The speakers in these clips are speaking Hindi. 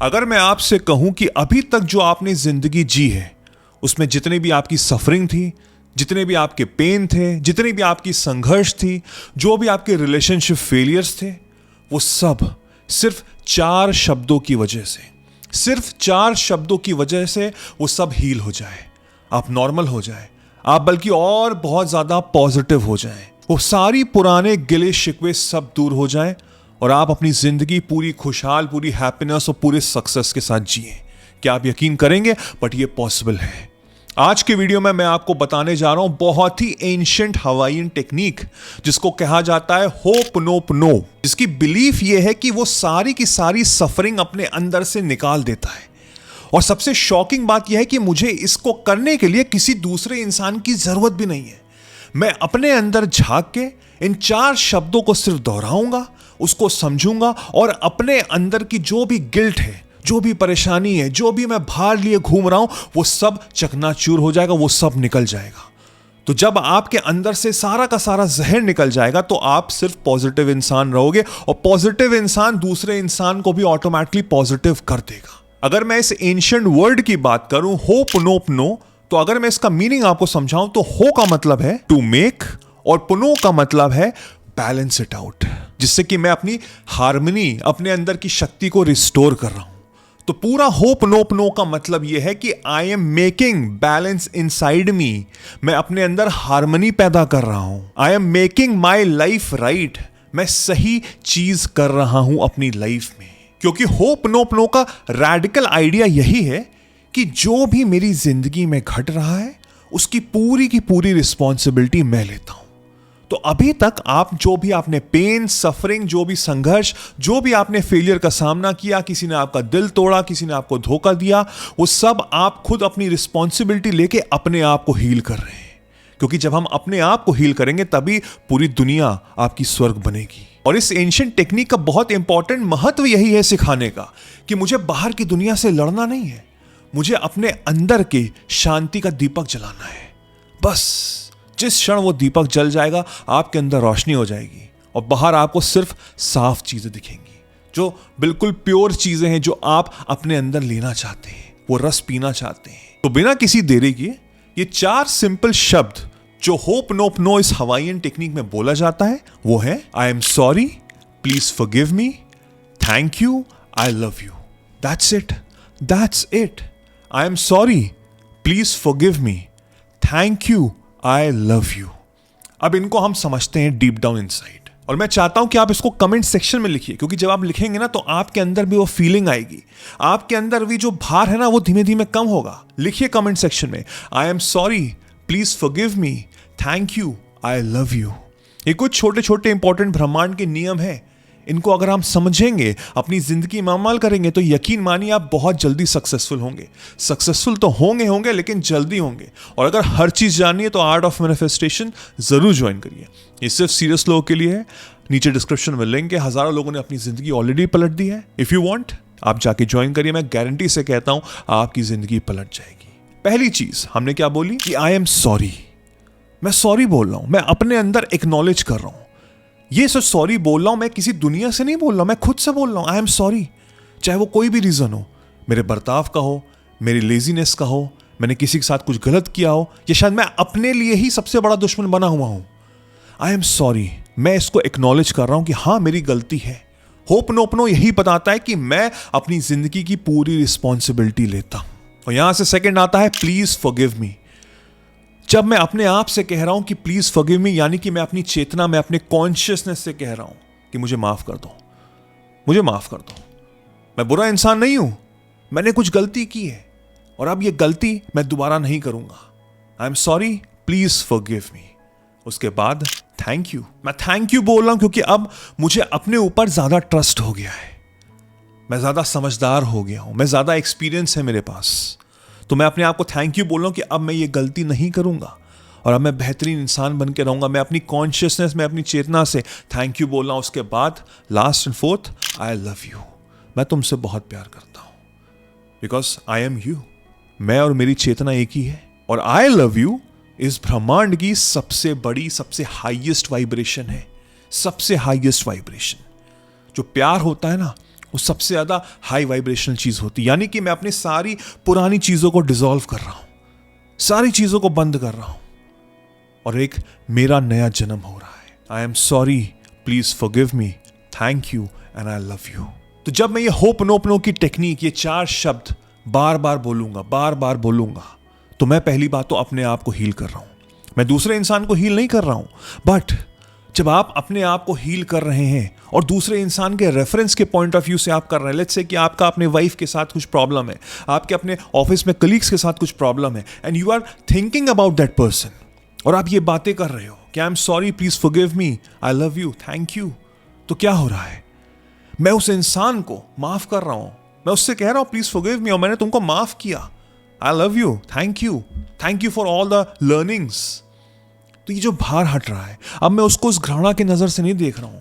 अगर मैं आपसे कहूं कि अभी तक जो आपने जिंदगी जी है उसमें जितने भी आपकी सफरिंग थी, जितने भी आपके पेन थे, जितनी भी आपकी संघर्ष थी, जो भी आपके रिलेशनशिप फेलियर्स थे, वो सब सिर्फ 4 शब्दों की वजह से, सिर्फ 4 शब्दों की वजह से वो सब हील हो जाए, आप नॉर्मल हो जाए, आप बल्कि और बहुत ज्यादा पॉजिटिव हो जाएं, वो सारी पुराने गिले शिकवे सब दूर हो जाएं और आप अपनी जिंदगी पूरी खुशहाल, पूरी हैप्पीनेस और पूरे सक्सेस के साथ जिए। क्या आप यकीन करेंगे? बट ये पॉसिबल है। आज के वीडियो में मैं आपको बताने जा रहा हूं बहुत ही एंशिएंट हवाईयन टेक्निक जिसको कहा जाता है होपनोपनो, जिसकी बिलीफ ये है कि वो सारी की सारी सफरिंग अपने अंदर से निकाल देता है। और सबसे शॉकिंग बात यह है कि मुझे इसको करने के लिए किसी दूसरे इंसान की जरूरत भी नहीं है। मैं अपने अंदर झांक के इन 4 शब्दों को सिर्फ दोहराऊंगा, उसको समझूंगा और अपने अंदर की जो भी गिल्ट है, जो भी परेशानी है, जो भी मैं भार लिए घूम रहा हूं, वो सब चकनाचूर हो जाएगा, वो सब निकल जाएगा। तो जब आपके अंदर से सारा का सारा जहर निकल जाएगा तो आप सिर्फ पॉजिटिव इंसान रहोगे और पॉजिटिव इंसान दूसरे इंसान को भी ऑटोमेटिकली पॉजिटिव कर देगा। अगर मैं इस एंशिएंट वर्ड की बात करूं, होपनोपनो, तो अगर मैं इसका मीनिंग आपको समझाऊं तो हो का मतलब है टू मेक और पुनो का मतलब है बैलेंस इट आउट, जिससे कि मैं अपनी हार्मनी, अपने अंदर की शक्ति को रिस्टोर कर रहा हूं। तो पूरा होपनोपनो का मतलब यह है कि I am making balance inside me, मैं अपने अंदर हार्मनी पैदा कर रहा हूं। I am making my life right, मैं सही चीज कर रहा हूं अपनी लाइफ में। क्योंकि होपनोपनो का रैडिकल आइडिया यही है कि जो भी मेरी जिंदगी में घट रहा है उसकी पूरी की पूरी रिस्पॉन्सिबिलिटी मैं लेता हूं। तो अभी तक आप जो भी आपने पेन, सफरिंग, जो भी संघर्ष, जो भी आपने फेलियर का सामना किया, किसी ने आपका दिल तोड़ा, किसी ने आपको धोखा दिया, वो सब आप खुद अपनी रिस्पॉन्सिबिलिटी लेके अपने आप को हील कर रहे हैं। क्योंकि जब हम अपने आप को हील करेंगे तभी पूरी दुनिया आपकी स्वर्ग बनेगी। और इस एंशिएंट टेक्निक का बहुत इंपॉर्टेंट महत्व यही है सिखाने का कि मुझे बाहर की दुनिया से लड़ना नहीं है, मुझे अपने अंदर के शांति का दीपक जलाना है। बस जिस क्षण वो दीपक जल जाएगा आपके अंदर रोशनी हो जाएगी और बाहर आपको सिर्फ साफ चीजें दिखेंगी, जो बिल्कुल प्योर चीजें हैं, जो आप अपने अंदर लेना चाहते हैं, वो रस पीना चाहते हैं। तो बिना किसी देरी के ये 4 सिंपल शब्द जो होपनोपनो इस हवाईयन टेक्निक में बोला जाता है वो है आई am sorry, please forgive me, thank you, I love you. That's it, that's it. I am sorry, please forgive me, thank you, I love you. अब इनको हम समझते हैं डीप डाउन इनसाइड, और मैं चाहता हूं कि आप इसको कमेंट सेक्शन में लिखिए, क्योंकि जब आप लिखेंगे ना तो आपके अंदर भी वो फीलिंग आएगी, आपके अंदर भी जो भार है ना वो धीमे धीमे कम होगा। लिखिए कमेंट सेक्शन में आई am sorry, please forgive me, thank you, I love you. ये कुछ छोटे छोटे इंपॉर्टेंट ब्रह्मांड के नियम है, इनको अगर हम समझेंगे, अपनी जिंदगी में अमल करेंगे तो यकीन मानिए आप बहुत जल्दी सक्सेसफुल होंगे। सक्सेसफुल तो होंगे लेकिन जल्दी होंगे। और अगर हर चीज जाननी है तो आर्ट ऑफ मैनिफेस्टेशन जरूर ज्वाइन करिए। ये सिर्फ सीरियस लोगों के लिए है। नीचे डिस्क्रिप्शन में लिंक है, हजारों लोगों ने अपनी जिंदगी ऑलरेडी पलट दी है। इफ यू वांट आप जाके ज्वाइन करिए, मैं गारंटी से कहता हूं आपकी जिंदगी पलट जाएगी। पहली चीज हमने क्या बोली कि आई एम सॉरी, मैं सॉरी बोल रहा हूं, मैं अपने अंदर एक्नॉलेज कर रहा हूं। ये सच सॉरी बोल रहा हूं, मैं किसी दुनिया से नहीं बोल रहा हूं, मैं खुद से बोल रहा हूं। आई एम सॉरी, चाहे वो कोई भी रीजन हो, मेरे बर्ताव का हो, मेरी लेजीनेस का हो, मैंने किसी के साथ कुछ गलत किया हो, या शायद मैं अपने लिए ही सबसे बड़ा दुश्मन बना हुआ हूं। आई एम सॉरी, मैं इसको एक्नॉलेज कर रहा हूं कि हाँ मेरी गलती है। होपनोपनो यही बताता है कि मैं अपनी जिंदगी की पूरी रिस्पॉन्सिबिलिटी लेता हूं। और यहां से सेकंड आता है प्लीज फॉरगिव मी। जब मैं अपने आप से कह रहा हूं कि प्लीज फॉरगिव मी, यानी कि मैं अपनी चेतना में, अपने कॉन्शियसनेस से कह रहा हूं कि मुझे माफ कर दो, मुझे माफ कर दो, मैं बुरा इंसान नहीं हूं, मैंने कुछ गलती की है और अब ये गलती मैं दोबारा नहीं करूंगा। आई एम सॉरी, प्लीज फॉरगिव मी। उसके बाद थैंक यू, मैं थैंक यू बोल रहा हूं क्योंकि अब मुझे अपने ऊपर ज्यादा ट्रस्ट हो गया है, मैं ज्यादा समझदार हो गया हूं, मैं ज्यादा एक्सपीरियंस है मेरे पास। तो मैं अपने आप को थैंक यू बोल रहा हूं कि अब मैं ये गलती नहीं करूंगा और अब मैं बेहतरीन इंसान बन के रहूंगा। मैं अपनी कॉन्शियसनेस में, अपनी चेतना से थैंक यू बोल रहा हूं। उसके बाद last and fourth, I love you, मैं तुमसे बहुत प्यार करता हूं बिकॉज आई एम यू। मैं और मेरी चेतना एक ही है और आई लव यू इस ब्रह्मांड की सबसे बड़ी, सबसे हाईएस्ट वाइब्रेशन है, सबसे हाईएस्ट वाइब्रेशन। जो प्यार होता है ना वो सबसे ज़्यादा हाई वाइब्रेशनल चीज़ होती है। यानी कि मैं अपनी सारी पुरानी चीज़ों को डिसॉल्व कर रहा हूँ, सारी चीज़ों को बंद कर रहा हूँ और एक मेरा नया जन्म हो रहा है। आई am sorry, please forgive me, thank you and I love you. तो जब मैं ये होपनोपनो की टेक्निक, ये 4 शब्द बार बार बोलूंगा, तो मैं पहली बात तो अपने आप को हील कर रहा हूं। मैं दूसरे इंसान को हील नहीं कर रहा हूं, बट जब आप अपने आप को हील कर रहे हैं और दूसरे इंसान के रेफरेंस के पॉइंट ऑफ व्यू से आप कर रहे हैं, लेट्स से कि आपका अपने वाइफ के साथ कुछ प्रॉब्लम है, आपके अपने ऑफिस में कलीग्स के साथ कुछ प्रॉब्लम है, and you are thinking about that person, और आप ये बातें कर रहे हो कि I am sorry, please forgive me, I love you, thank you, तो क्या हो रहा है? मैं उस इंसान को माफ कर रहा हूं, मैं उससे कह रहा हूं प्लीज फॉरगिव मी, और मैंने तुमको माफ किया, आई love you, thank you for all the learnings. तो ये जो भार हट रहा है, अब मैं उसको उस घृणा की नजर से नहीं देख रहा हूं,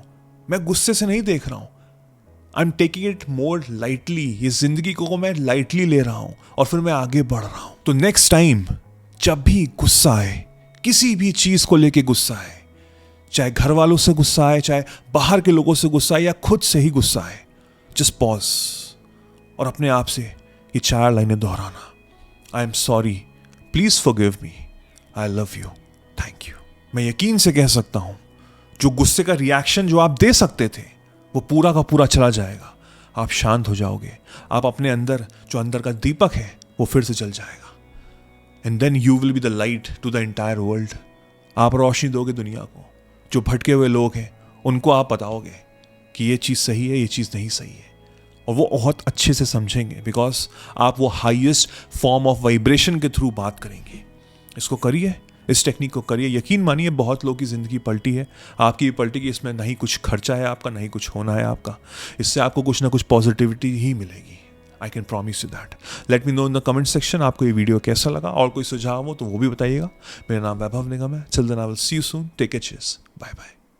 मैं गुस्से से नहीं देख रहा हूं, I am taking it more lightly. ये जिंदगी को मैं लाइटली ले रहा हूं और फिर मैं आगे बढ़ रहा हूं। तो नेक्स्ट टाइम जब भी गुस्सा आए, किसी भी चीज को लेके गुस्सा है, चाहे घर वालों से गुस्सा है, चाहे बाहर के लोगों से गुस्सा है, या खुद से ही गुस्सा है, जस्ट पॉज और अपने आप से ये 4 लाइनें दोहराना। आई am sorry, please forgive me, I love you, thank you. मैं यकीन से कह सकता हूं जो गुस्से का रिएक्शन जो आप दे सकते थे वो पूरा का पूरा चला जाएगा। आप शांत हो जाओगे, आप अपने अंदर जो अंदर का दीपक है वो फिर से जल जाएगा, and then you will be the light to the entire world. आप रोशनी दोगे दुनिया को। जो भटके हुए लोग हैं उनको आप बताओगे कि ये चीज़ सही है, ये चीज़ नहीं सही है, और वो बहुत अच्छे से समझेंगे, बिकॉज आप वो हाईएस्ट फॉर्म ऑफ वाइब्रेशन के थ्रू बात करेंगे। इसको करिए, इस टेक्निक को करिए, यकीन मानिए बहुत लोगों की ज़िंदगी पलटी है, आपकी भी पलटी। इसमें ना ही कुछ खर्चा है आपका, ना ही कुछ होना है आपका, इससे आपको कुछ ना कुछ पॉजिटिविटी ही मिलेगी। I can promise you that. Let me know in the comment section आपको ये वीडियो कैसा लगा, और कोई सुझाव हो तो वो भी बताइएगा। मेरा नाम वैभव निगम है। Till then I will see you soon, take care, cheers, bye bye.